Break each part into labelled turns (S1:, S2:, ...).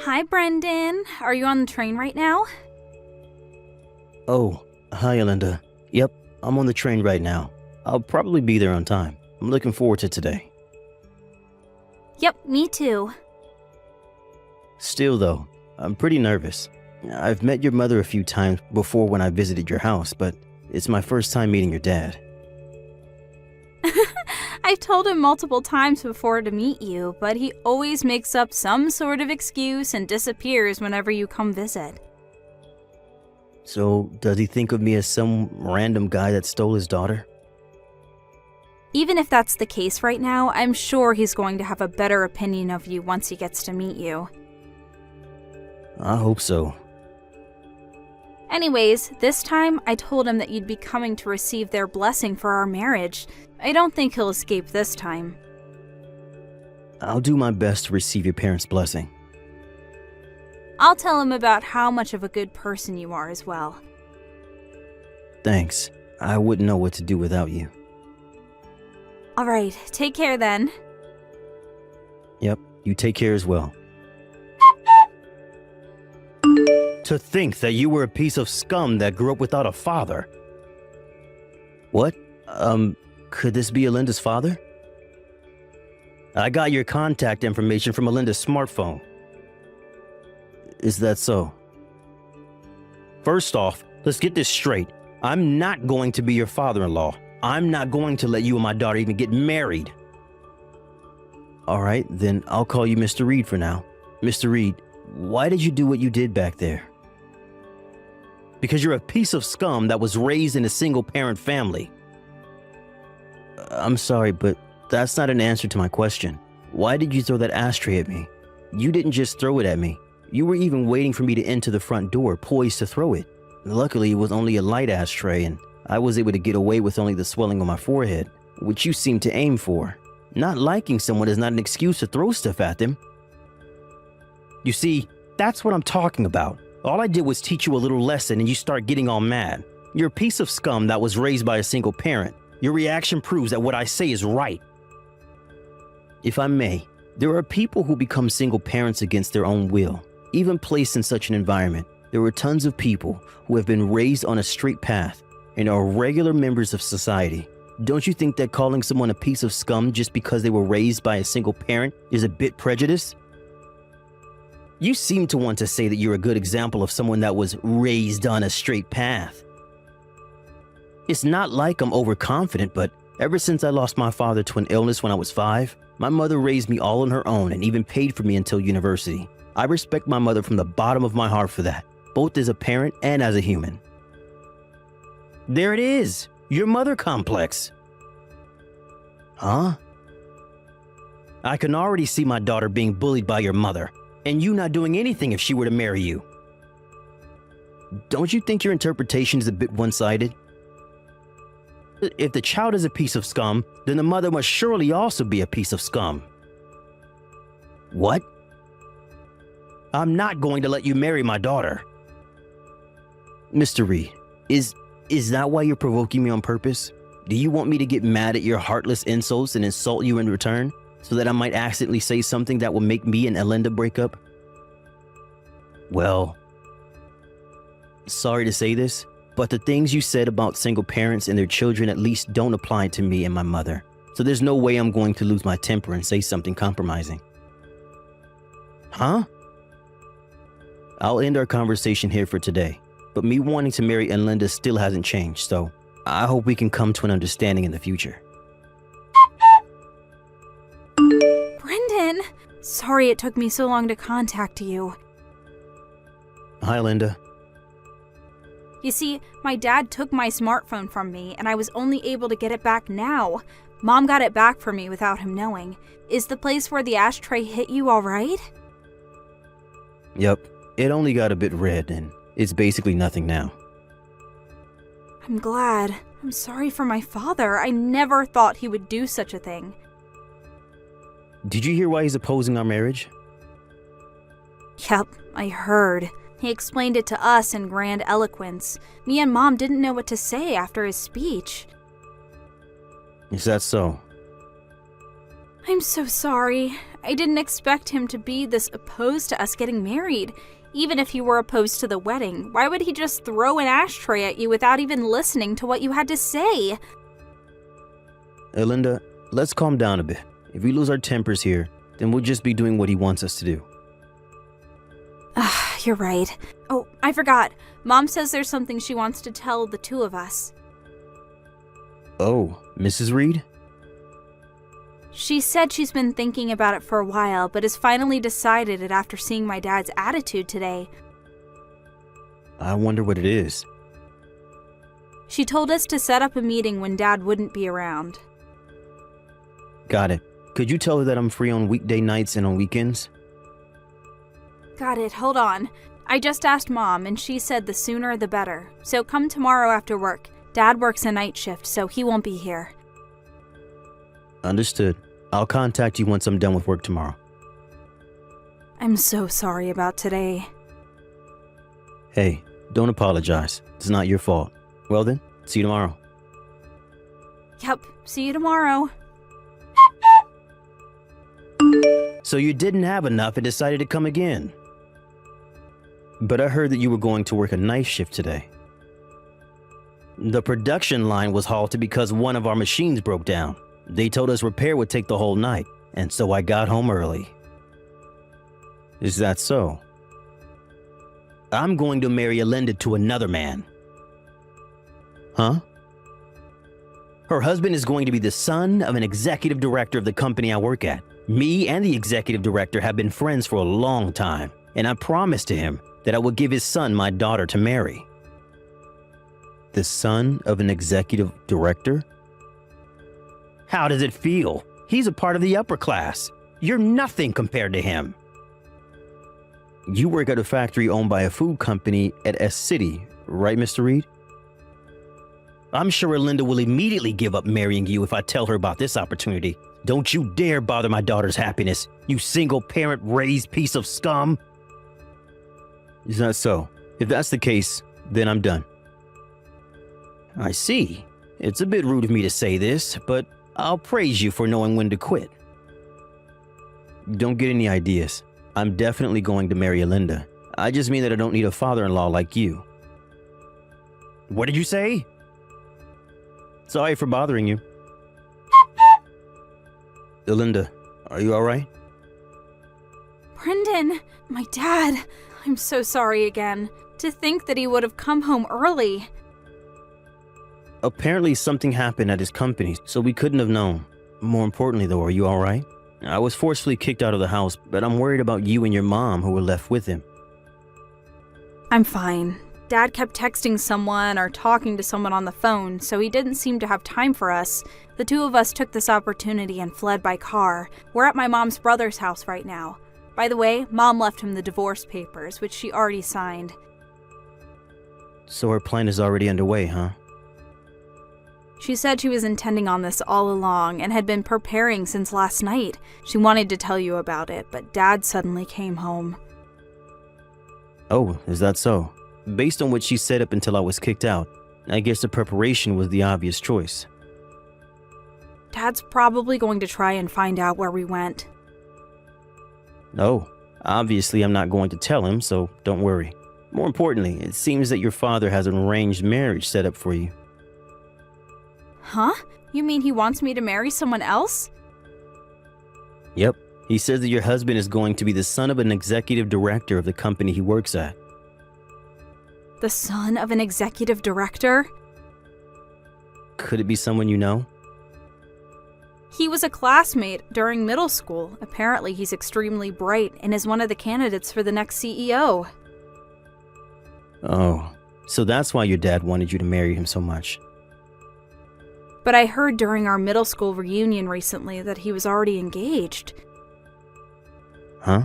S1: Hi, Brendan. Are you on the train right now?
S2: Oh, hi, Alinda. Yep, I'm on the train right now. I'll probably be there on time. I'm looking forward to today.
S1: Yep, me too.
S2: Still, though, I'm pretty nervous. I've met your mother a few times before when I visited your house, but it's my first time meeting your dad.
S1: I've told him multiple times before to meet you, but he always makes up some sort of excuse and disappears whenever you come visit.
S2: So, does he think of me as some random guy that stole his daughter?
S1: Even if that's the case right now, I'm sure he's going to have a better opinion of you once he gets to meet you.
S2: I hope so.
S1: Anyways, this time I told him that you'd be coming to receive their blessing for our marriage. I don't think he'll escape this time.
S2: I'll do my best to receive your parents' blessing.
S1: I'll tell him about how much of a good person you are as well.
S2: Thanks. I wouldn't know what to do without you.
S1: Alright, take care then.
S2: Yep, you take care as well. To think that you were a piece of scum that grew up without a father. What? Could this be Alinda's father? I got your contact information from Alinda's smartphone. Is that so? First off, let's get this straight. I'm not going to be your father-in-law. I'm not going to let you and my daughter even get married. All right, then I'll call you Mr. Reed for now. Mr. Reed, why did you do what you did back there? Because you're a piece of scum that was raised in a single-parent family. I'm sorry, but that's not an answer to my question. Why did you throw that ashtray at me? You didn't just throw it at me. You were even waiting for me to enter the front door, poised to throw it. Luckily, it was only a light ashtray, and I was able to get away with only the swelling on my forehead, which you seem to aim for. Not liking someone is not an excuse to throw stuff at them. You see, that's what I'm talking about. All I did was teach you a little lesson and you start getting all mad. You're a piece of scum that was raised by a single parent. Your reaction proves that what I say is right. If I may, there are people who become single parents against their own will, even placed in such an environment. There are tons of people who have been raised on a straight path and are regular members of society. Don't you think that calling someone a piece of scum just because they were raised by a single parent is a bit prejudiced? You seem to want to say that you're a good example of someone that was raised on a straight path. It's not like I'm overconfident, but ever since I lost my father to an illness when I was 5, my mother raised me all on her own and even paid for me until university. I respect my mother from the bottom of my heart for that, both as a parent and as a human. There it is, your mother complex. Huh? I can already see my daughter being bullied by your mother, and you not doing anything if she were to marry you. Don't you think your interpretation is a bit one-sided? If the child is a piece of scum, then the mother must surely also be a piece of scum. What? I'm not going to let you marry my daughter. Mr. Reed, is that why you're provoking me on purpose? Do you want me to get mad at your heartless insults and insult you in return, so that I might accidentally say something that will make me and Alinda break up? Well, sorry to say this, but the things you said about single parents and their children at least don't apply to me and my mother. So there's no way I'm going to lose my temper and say something compromising. Huh? I'll end our conversation here for today, but me wanting to marry Alinda still hasn't changed, so I hope we can come to an understanding in the future.
S1: Brendan! Sorry it took me so long to contact you.
S2: Hi, Alinda.
S1: You see, my dad took my smartphone from me, and I was only able to get it back now. Mom got it back for me without him knowing. Is the place where the ashtray hit you alright?
S2: Yep, it only got a bit red, and it's basically nothing now.
S1: I'm glad. I'm sorry for my father. I never thought he would do such a thing.
S2: Did you hear why he's opposing our marriage?
S1: Yep, I heard. He explained it to us in grand eloquence. Me and Mom didn't know what to say after his speech.
S2: Is that so?
S1: I'm so sorry. I didn't expect him to be this opposed to us getting married. Even if he were opposed to the wedding, why would he just throw an ashtray at you without even listening to what you had to say?
S2: Linda, let's calm down a bit. If we lose our tempers here, then we'll just be doing what he wants us to do.
S1: You're right. Oh, I forgot. Mom says there's something she wants to tell the two of us.
S2: Oh, Mrs. Reed?
S1: She said she's been thinking about it for a while, but has finally decided it after seeing my dad's attitude today.
S2: I wonder what it is.
S1: She told us to set up a meeting when Dad wouldn't be around.
S2: Got it. Could you tell her that I'm free on weekday nights and on weekends?
S1: Got it, hold on. I just asked Mom, and she said the sooner the better. So come tomorrow after work. Dad works a night shift, so he won't be here.
S2: Understood. I'll contact you once I'm done with work tomorrow.
S1: I'm so sorry about today.
S2: Hey, don't apologize. It's not your fault. Well then, see you tomorrow.
S1: Yep, see you tomorrow.
S2: So you didn't have enough and decided to come again. But I heard that you were going to work a night shift today. The production line was halted because one of our machines broke down. They told us repair would take the whole night, and so I got home early. Is that so? I'm going to marry Linda to another man. Huh? Her husband is going to be the son of an executive director of the company I work at. Me and the executive director have been friends for a long time, and I promised to him that I would give his son my daughter to marry. The son of an executive director? How does it feel? He's a part of the upper class. You're nothing compared to him. You work at a factory owned by a food company at S City, right, Mr. Reed? I'm sure Linda will immediately give up marrying you if I tell her about this opportunity. Don't you dare bother my daughter's happiness, you single-parent raised piece of scum. Is that so? If that's the case, then I'm done. I see. It's a bit rude of me to say this, but I'll praise you for knowing when to quit. Don't get any ideas. I'm definitely going to marry Linda. I just mean that I don't need a father-in-law like you. What did you say? Sorry for bothering you. Linda, are you alright?
S1: Brendan, my dad. I'm so sorry again. To think that he would have come home early.
S2: Apparently something happened at his company, so we couldn't have known. More importantly though, are you alright? I was forcefully kicked out of the house, but I'm worried about you and your mom who were left with him.
S1: I'm fine. Dad kept texting someone or talking to someone on the phone, so he didn't seem to have time for us. The two of us took this opportunity and fled by car. We're at my mom's brother's house right now. By the way, Mom left him the divorce papers, which she already signed.
S2: So her plan is already underway, huh?
S1: She said she was intending on this all along and had been preparing since last night. She wanted to tell you about it, but Dad suddenly came home.
S2: Oh, is that so? Based on what she said up until I was kicked out, I guess the preparation was the obvious choice.
S1: Dad's probably going to try and find out where we went.
S2: Oh, obviously I'm not going to tell him, so don't worry. More importantly, it seems that your father has an arranged marriage set up for you.
S1: Huh? You mean he wants me to marry someone else?
S2: Yep. He says that your husband is going to be the son of an executive director of the company he works at.
S1: The son of an executive director?
S2: Could it be someone you know?
S1: He was a classmate during middle school. Apparently he's extremely bright and is one of the candidates for the next CEO.
S2: Oh, so that's why your dad wanted you to marry him so much.
S1: But I heard during our middle school reunion recently that he was already engaged.
S2: Huh?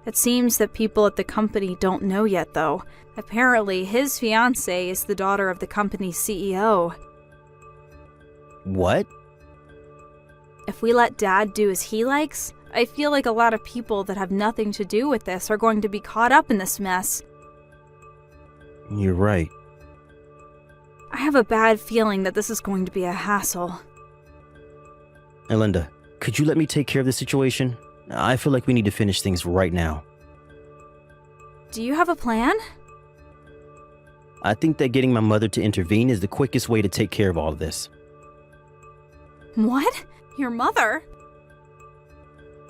S1: It seems that people at the company don't know yet, though. Apparently, his fiance is the daughter of the company's CEO.
S2: What?
S1: If we let Dad do as he likes, I feel like a lot of people that have nothing to do with this are going to be caught up in this mess.
S2: You're right.
S1: I have a bad feeling that this is going to be a hassle.
S2: Linda, could you let me take care of the situation? I feel like we need to finish things right now.
S1: Do you have a plan?
S2: I think that getting my mother to intervene is the quickest way to take care of all of this.
S1: What? Your mother?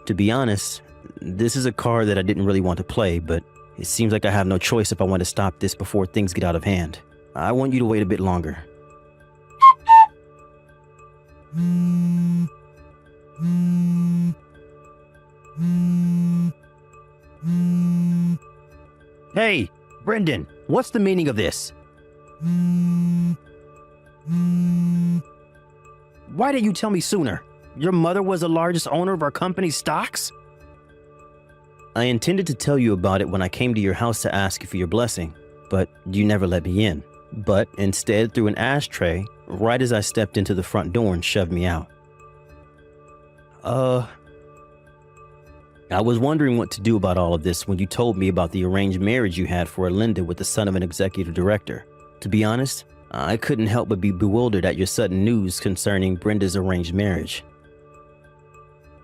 S2: To be honest, this is a card that I didn't really want to play, but it seems like I have no choice if I want to stop this before things get out of hand. I want you to wait a bit longer. Hey, Brendan, what's the meaning of this? Why didn't you tell me sooner? Your mother was the largest owner of our company's stocks? I intended to tell you about it when I came to your house to ask you for your blessing, but you never let me in. But instead threw an ashtray right as I stepped into the front door and shoved me out. I was wondering what to do about all of this when you told me about the arranged marriage you had for Linda with the son of an executive director. To be honest, I couldn't help but be bewildered at your sudden news concerning Brenda's arranged marriage.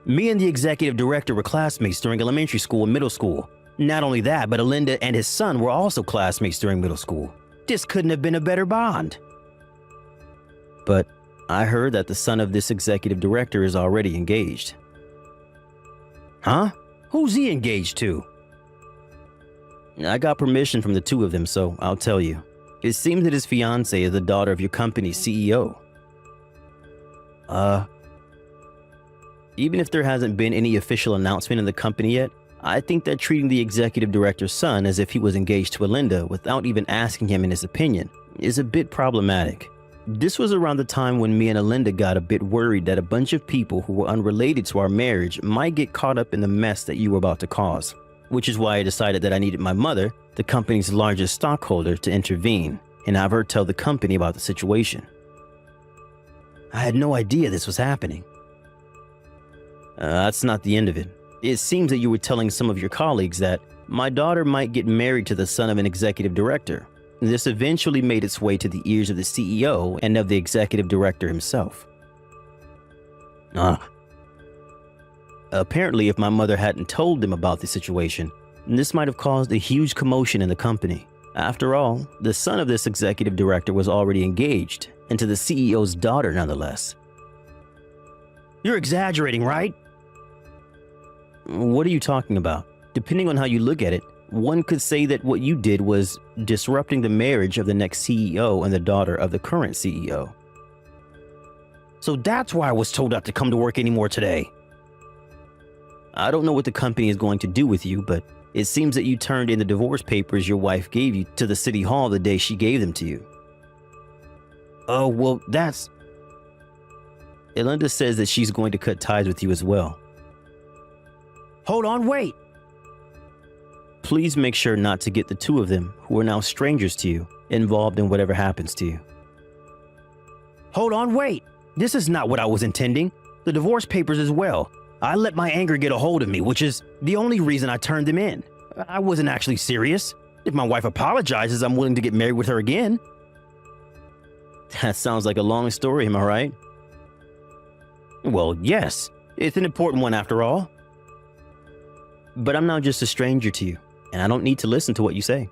S2: Me and the executive director were classmates during elementary school and middle school. Not only that, but Linda and his son were also classmates during middle school. This couldn't have been a better bond. But I heard that the son of this executive director is already engaged. Huh? Who's he engaged to? I got permission from the two of them, so I'll tell you. It seems that his fiance is the daughter of your company's CEO. Even if there hasn't been any official announcement in the company yet, I think that treating the executive director's son as if he was engaged to Linda without even asking him in his opinion is a bit problematic. This was around the time when me and Linda got a bit worried that a bunch of people who were unrelated to our marriage might get caught up in the mess that you were about to cause, which is why I decided that I needed my mother, the company's largest stockholder, to intervene and have her tell the company about the situation. I had no idea this was happening. That's not the end of it. It seems that you were telling some of your colleagues that my daughter might get married to the son of an executive director. This eventually made its way to the ears of the CEO and of the executive director himself. Apparently, if my mother hadn't told them about the situation, this might have caused a huge commotion in the company. After all, the son of this executive director was already engaged, and to the CEO's daughter nonetheless. You're exaggerating, right? What are you talking about? Depending on how you look at it, one could say that what you did was disrupting the marriage of the next CEO and the daughter of the current CEO. So that's why I was told not to come to work anymore today. I don't know what the company is going to do with you, but it seems that you turned in the divorce papers your wife gave you to the city hall the day she gave them to you. Oh, well, that's... Linda says that she's going to cut ties with you as well. Hold on, wait! Please make sure not to get the two of them, who are now strangers to you, involved in whatever happens to you. Hold on, wait! This is not what I was intending. The divorce papers as well. I let my anger get a hold of me, which is the only reason I turned them in. I wasn't actually serious. If my wife apologizes, I'm willing to get married with her again. That sounds like a long story, am I right? Well, yes. It's an important one after all. But I'm now just a stranger to you, and I don't need to listen to what you say.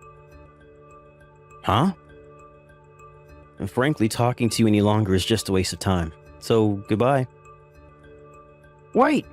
S2: Huh? And frankly, talking to you any longer is just a waste of time. So, goodbye. Wait!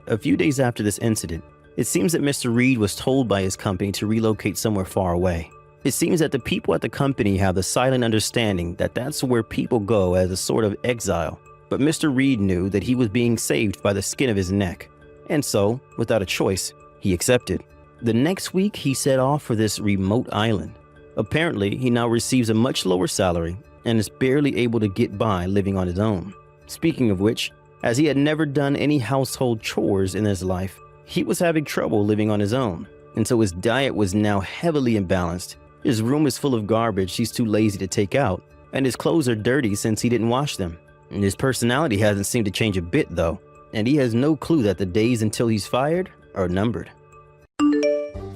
S2: A few days after this incident, it seems that Mr. Reed was told by his company to relocate somewhere far away. It seems that the people at the company have the silent understanding that that's where people go as a sort of exile. But Mr. Reed knew that he was being saved by the skin of his neck. And so, without a choice, he accepted. The next week, he set off for this remote island. Apparently, he now receives a much lower salary and is barely able to get by living on his own. Speaking of which, as he had never done any household chores in his life, he was having trouble living on his own. And so his diet was now heavily imbalanced. His room is full of garbage he's too lazy to take out, and his clothes are dirty since he didn't wash them. And his personality hasn't seemed to change a bit though, and he has no clue that the days until he's fired are numbered.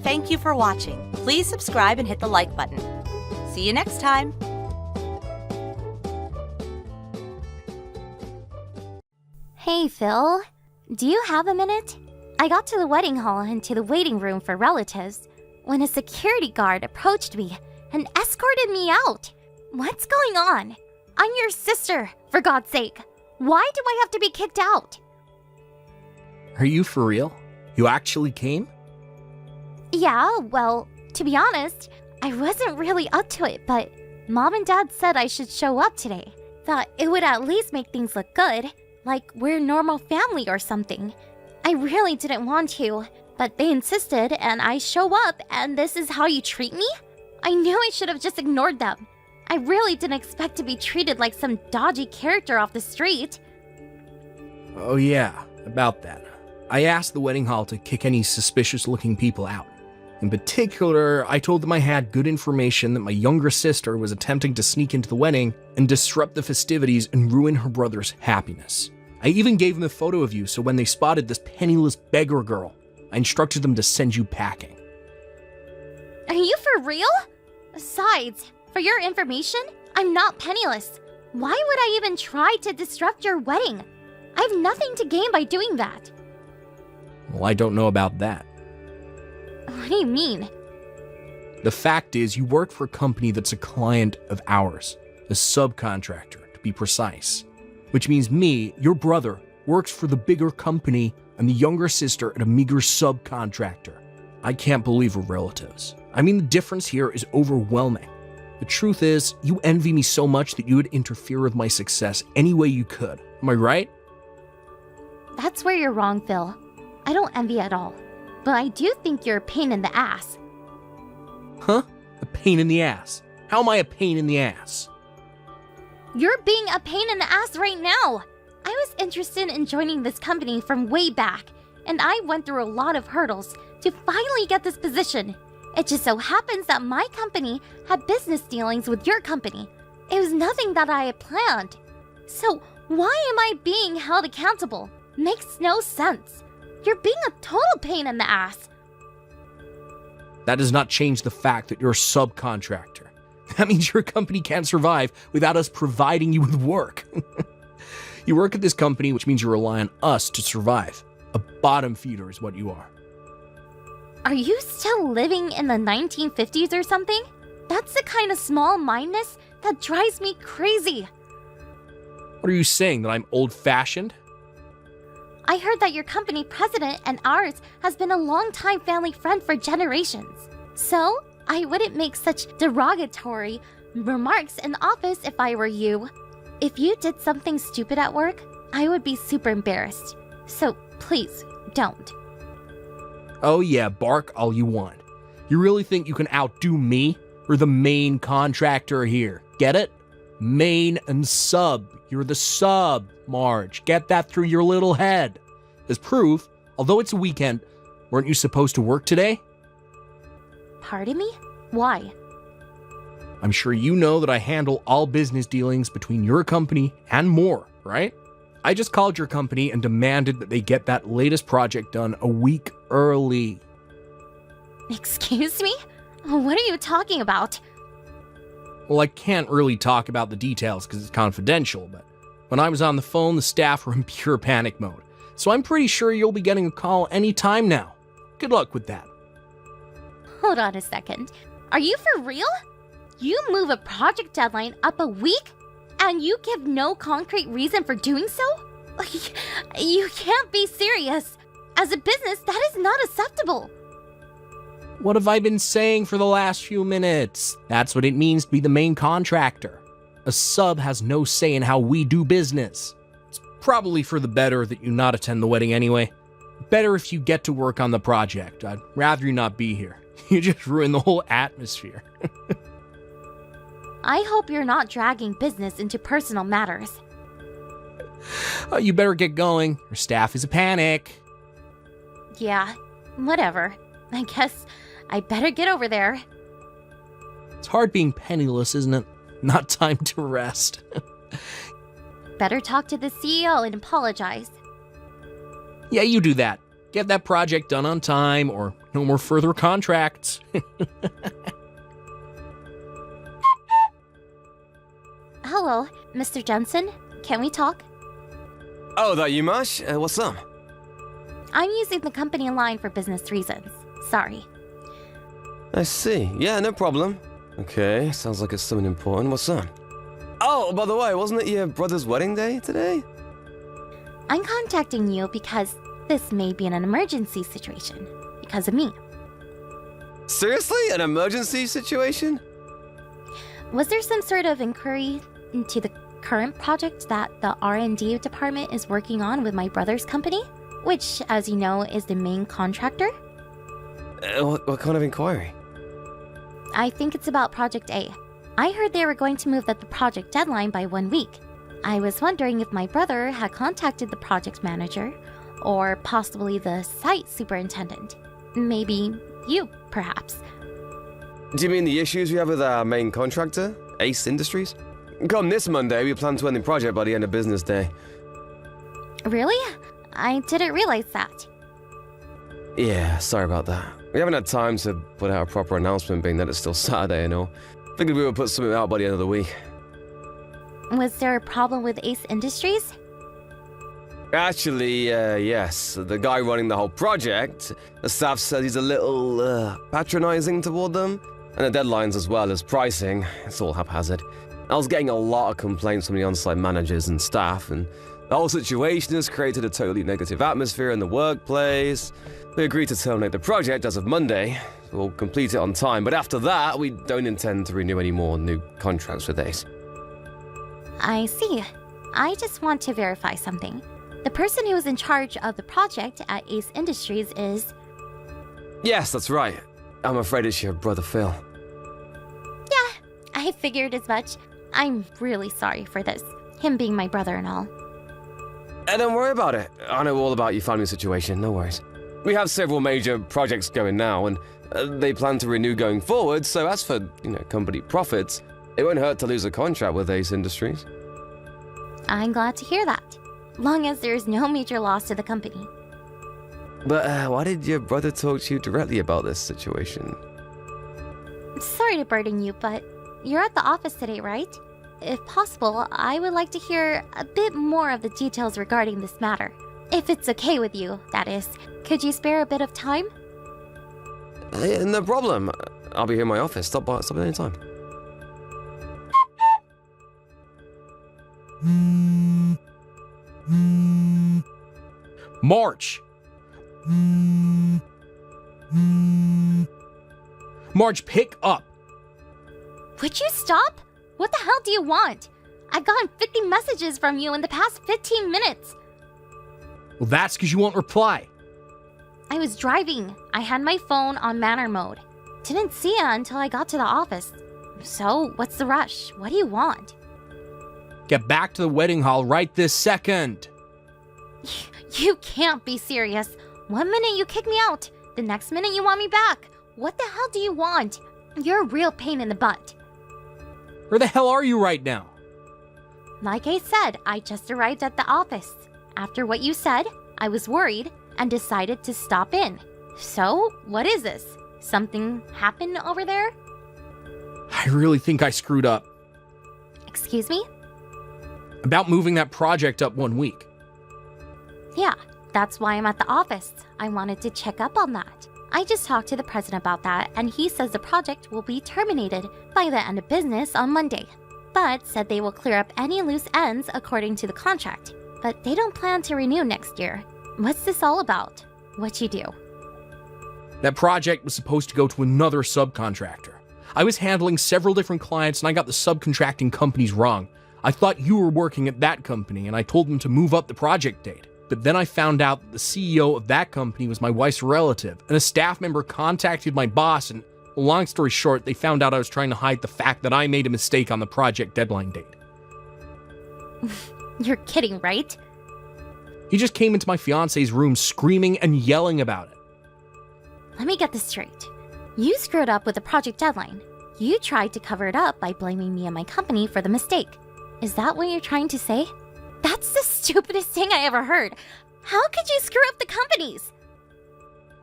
S3: Thank you for watching. Please subscribe and hit the like button. See you next time.
S4: Hey, Phil. Do you have a minute? I got to the wedding hall and to the waiting room for relatives when a security guard approached me and escorted me out. What's going on? I'm your sister, for God's sake. Why do I have to be kicked out?
S5: Are you for real? You actually came?
S4: Yeah, well, to be honest, I wasn't really up to it, but Mom and Dad said I should show up today. Thought it would at least make things look good, like we're a normal family or something. I really didn't want to, but they insisted and I show up and this is how you treat me? I knew I should have just ignored them. I really didn't expect to be treated like some dodgy character off the street.
S5: Oh yeah, about that. I asked the wedding hall to kick any suspicious-looking people out. In particular, I told them I had good information that my younger sister was attempting to sneak into the wedding and disrupt the festivities and ruin her brother's happiness. I even gave them a photo of you so when they spotted this penniless beggar girl, I instructed them to send you packing.
S4: Are you for real? Besides, for your information, I'm not penniless. Why would I even try to disrupt your wedding? I have nothing to gain by doing that.
S5: Well, I don't know about that.
S4: What do you mean?
S5: The fact is, you work for a company that's a client of ours, a subcontractor, to be precise. Which means me, your brother, works for the bigger company and the younger sister at a meager subcontractor. I can't believe we're relatives. I mean, the difference here is overwhelming. The truth is, you envy me so much that you would interfere with my success any way you could. Am I right?
S4: That's where you're wrong, Phil. I don't envy at all. But I do think you're a pain in the ass.
S5: Huh? A pain in the ass? How am I a pain in the ass?
S4: You're being a pain in the ass right now. I was interested in joining this company from way back, and I went through a lot of hurdles to finally get this position. It just so happens that my company had business dealings with your company. It was nothing that I had planned. So why am I being held accountable? Makes no sense. You're being a total pain in the ass.
S5: That does not change the fact that you're a subcontractor. That means your company can't survive without us providing you with work. You work at this company, which means you rely on us to survive. A bottom feeder is what you are.
S4: Are you still living in the 1950s or something? That's the kind of small-mindedness that drives me crazy.
S5: What are you saying, that I'm old-fashioned?
S4: I heard that your company president and ours has been a longtime family friend for generations. So, I wouldn't make such derogatory remarks in the office if I were you. If you did something stupid at work, I would be super embarrassed. So, please, don't.
S5: Oh yeah, bark all you want. You really think you can outdo me? We're the main contractor here. Get it? Main and sub. You're the sub, Marge. Get that through your little head. As proof, although it's a weekend, weren't you supposed to work today?
S4: Pardon me? Why?
S5: I'm sure you know that I handle all business dealings between your company and more, right? I just called your company and demanded that they get that latest project done a week early.
S4: Excuse me? What are you talking about?
S5: Well, I can't really talk about the details because it's confidential, but when I was on the phone, the staff were in pure panic mode. So I'm pretty sure you'll be getting a call any time now. Good luck with that.
S4: Hold on a second. Are you for real? You move a project deadline up a week? And you give no concrete reason for doing so? You can't be serious. As a business, that is not acceptable.
S5: What have I been saying for the last few minutes? That's what it means to be the main contractor. A sub has no say in how we do business. It's probably for the better that you not attend the wedding anyway. Better if you get to work on the project. I'd rather you not be here. You just ruined the whole atmosphere.
S4: I hope you're not dragging business into personal matters.
S5: You better get going. Your staff is a panic.
S4: Yeah, whatever. I guess I better get over there.
S5: It's hard being penniless, isn't it? Not time to rest.
S4: Better talk to the CEO and apologize.
S5: Yeah, you do that. Get that project done on time, or No more further contracts.
S4: Hello, Mr. Jensen. Can we talk?
S6: Oh, that you, Mash? What's up?
S4: I'm using the company line for business reasons. Sorry.
S6: I see. Yeah, no problem. Okay, sounds like it's something important. What's up? Oh, by the way, wasn't it your brother's wedding day today?
S4: I'm contacting you because this may be an emergency situation. Because of me.
S6: Seriously? An emergency situation?
S4: Was there some sort of inquiry into the current project that the R&D department is working on with my brother's company? Which, as you know, is the main contractor?
S6: What kind of inquiry?
S4: I think it's about Project A. I heard they were going to move the project deadline by 1 week. I was wondering if my brother had contacted the project manager, or possibly the site superintendent. Maybe you, perhaps.
S6: Do you mean the issues we have with our main contractor, Ace Industries? Come this Monday, we plan to end the project by the end of business day.
S4: Really? I didn't realize that.
S6: Yeah, sorry about that. We haven't had time to put out a proper announcement, being that it's still Saturday and all. Figured we would put something out by the end of the week.
S4: Was there a problem with Ace Industries?
S6: Actually, yes. The guy running the whole project, the staff says he's a little, patronizing toward them. And the deadlines as well as pricing. It's all haphazard. I was getting a lot of complaints from the on-site managers and staff, and the whole situation has created a totally negative atmosphere in the workplace. We agreed to terminate the project as of Monday. We'll complete it on time, but after that, we don't intend to renew any more new contracts with Ace.
S4: I see. I just want to verify something. The person who is in charge of the project at Ace Industries is...
S6: Yes, that's right. I'm afraid it's your brother Phil.
S4: Yeah, I figured as much. I'm really sorry for this. Him being my brother and all.
S6: Don't worry about it. I know all about your family situation, no worries. We have several major projects going now, and they plan to renew going forward, so as for, company profits, it won't hurt to lose a contract with Ace Industries.
S4: I'm glad to hear that. Long as there's no major loss to the company.
S6: But why did your brother talk to you directly about this situation?
S4: Sorry to burden you, but you're at the office today, right? If possible, I would like to hear a bit more of the details regarding this matter. If it's okay with you, that is. Could you spare a bit of time?
S6: No problem. I'll be here in my office. Stop at any time.
S5: March! March, pick up!
S4: Would you stop? What the hell do you want? I've gotten 50 messages from you in the past 15 minutes.
S5: Well, that's because you won't reply.
S4: I was driving. I had my phone on manner mode. Didn't see it until I got to the office. So, what's the rush? What do you want?
S5: Get back to the wedding hall right this second.
S4: You can't be serious. 1 minute you kick me out. The next minute you want me back. What the hell do you want? You're a real pain in the butt.
S5: Where the hell are you right now?
S4: Like I said, I just arrived at the office. After what you said, I was worried and decided to stop in. So, what is this? Something happened over there?
S5: I really think I screwed up.
S4: Excuse me?
S5: About moving that project up 1 week.
S4: Yeah, that's why I'm at the office. I wanted to check up on that. I just talked to the president about that, and he says the project will be terminated by the end of business on Monday. But said they will clear up any loose ends according to the contract. But they don't plan to renew next year. What's this all about? What you do?
S5: That project was supposed to go to another subcontractor. I was handling several different clients and I got the subcontracting companies wrong. I thought you were working at that company and I told them to move up the project date. But then I found out that the CEO of that company was my wife's relative, and a staff member contacted my boss, and long story short, they found out I was trying to hide the fact that I made a mistake on the project deadline date.
S4: You're kidding, right?
S5: He just came into my fiance's room screaming and yelling about it.
S4: Let me get this straight. You screwed up with the project deadline. You tried to cover it up by blaming me and my company for the mistake. Is that what you're trying to say? That's the stupidest thing I ever heard. How could you screw up the companies?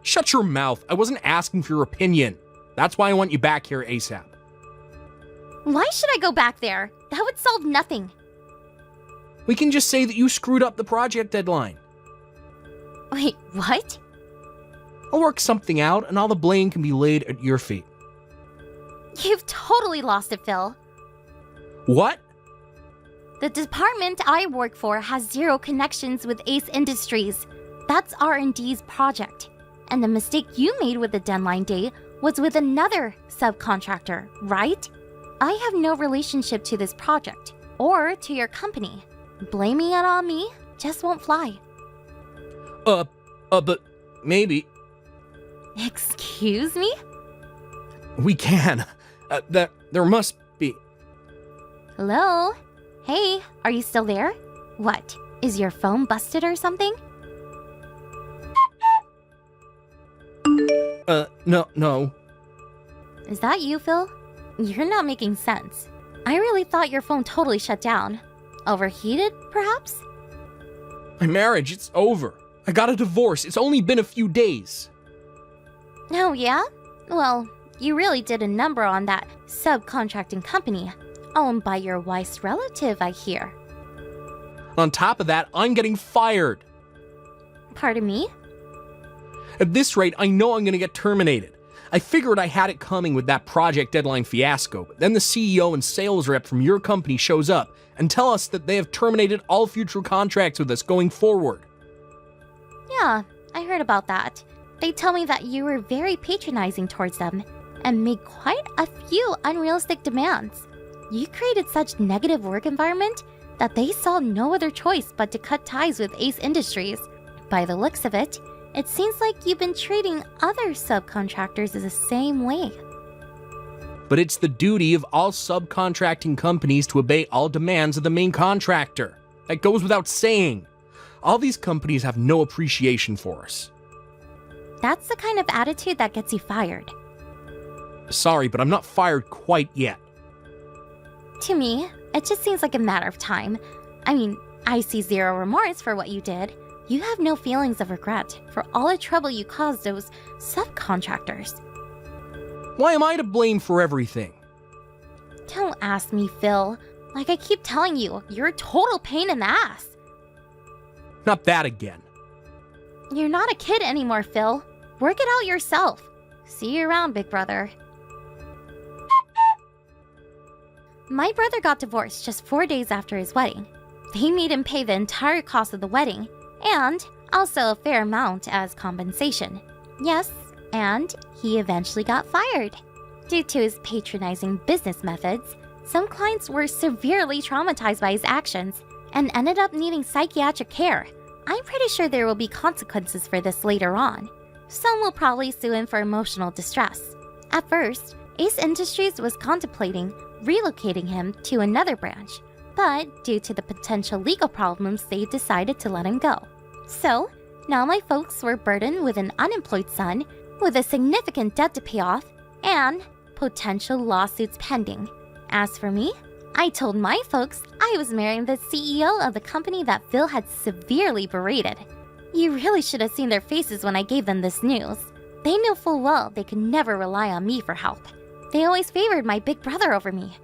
S5: Shut your mouth. I wasn't asking for your opinion. That's why I want you back here ASAP.
S4: Why should I go back there? That would solve nothing.
S5: We can just say that you screwed up the project deadline.
S4: Wait, what?
S5: I'll work something out, and all the blame can be laid at your feet.
S4: You've totally lost it, Phil.
S5: What?
S4: The department I work for has zero connections with Ace Industries. That's R&D's project. And the mistake you made with the deadline date was with another subcontractor, right? I have no relationship to this project or to your company. Blaming it on me just won't fly.
S5: But maybe.
S4: Excuse me?
S5: We can. There must be.
S4: Hello? Hey, are you still there? What? Is your phone busted or something?
S5: No.
S4: Is that you, Phil? You're not making sense. I really thought your phone totally shut down. Overheated, perhaps?
S5: My marriage, it's over. I got a divorce. It's only been a few days.
S4: Oh, yeah? Well, you really did a number on that subcontracting company, owned by your wife's relative, I hear.
S5: On top of that, I'm getting fired.
S4: Pardon me?
S5: At this rate, I know I'm going to get terminated. I figured I had it coming with that project deadline fiasco, but then the CEO and sales rep from your company shows up and tell us that they have terminated all future contracts with us going forward.
S4: Yeah, I heard about that. They tell me that you were very patronizing towards them and made quite a few unrealistic demands. You created such negative work environment that they saw no other choice but to cut ties with Ace Industries. By the looks of it, it seems like you've been treating other subcontractors the same way.
S5: But it's the duty of all subcontracting companies to obey all demands of the main contractor. That goes without saying. All these companies have no appreciation for us.
S4: That's the kind of attitude that gets you fired.
S5: Sorry, but I'm not fired quite yet.
S4: To me, it just seems like a matter of time. I mean, I see zero remorse for what you did. You have no feelings of regret for all the trouble you caused those subcontractors.
S5: Why am I to blame for everything?
S4: Don't ask me, Phil. Like I keep telling you, you're a total pain in the ass.
S5: Not that again.
S4: You're not a kid anymore, Phil. Work it out yourself. See you around, big brother. My brother got divorced just 4 days after his wedding. They made him pay the entire cost of the wedding, and also a fair amount as compensation. Yes, and he eventually got fired. Due to his patronizing business methods, some clients were severely traumatized by his actions and ended up needing psychiatric care. I'm pretty sure there will be consequences for this later on. Some will probably sue him for emotional distress. At first, Ace Industries was contemplating relocating him to another branch, but due to the potential legal problems, they decided to let him go. So, now my folks were burdened with an unemployed son, with a significant debt to pay off, and potential lawsuits pending. As for me, I told my folks I was marrying the CEO of the company that Phil had severely berated. You really should have seen their faces when I gave them this news. They knew full well they could never rely on me for help. They always favored my big brother over me.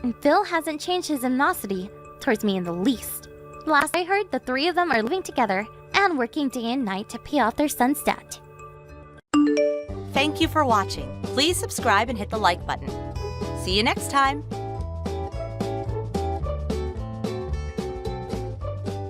S4: And Phil hasn't changed his animosity towards me in the least. Last I heard, the three of them are living together and working day and night to pay off their son's debt.
S3: Thank you for watching. Please subscribe and hit the like button. See you next time.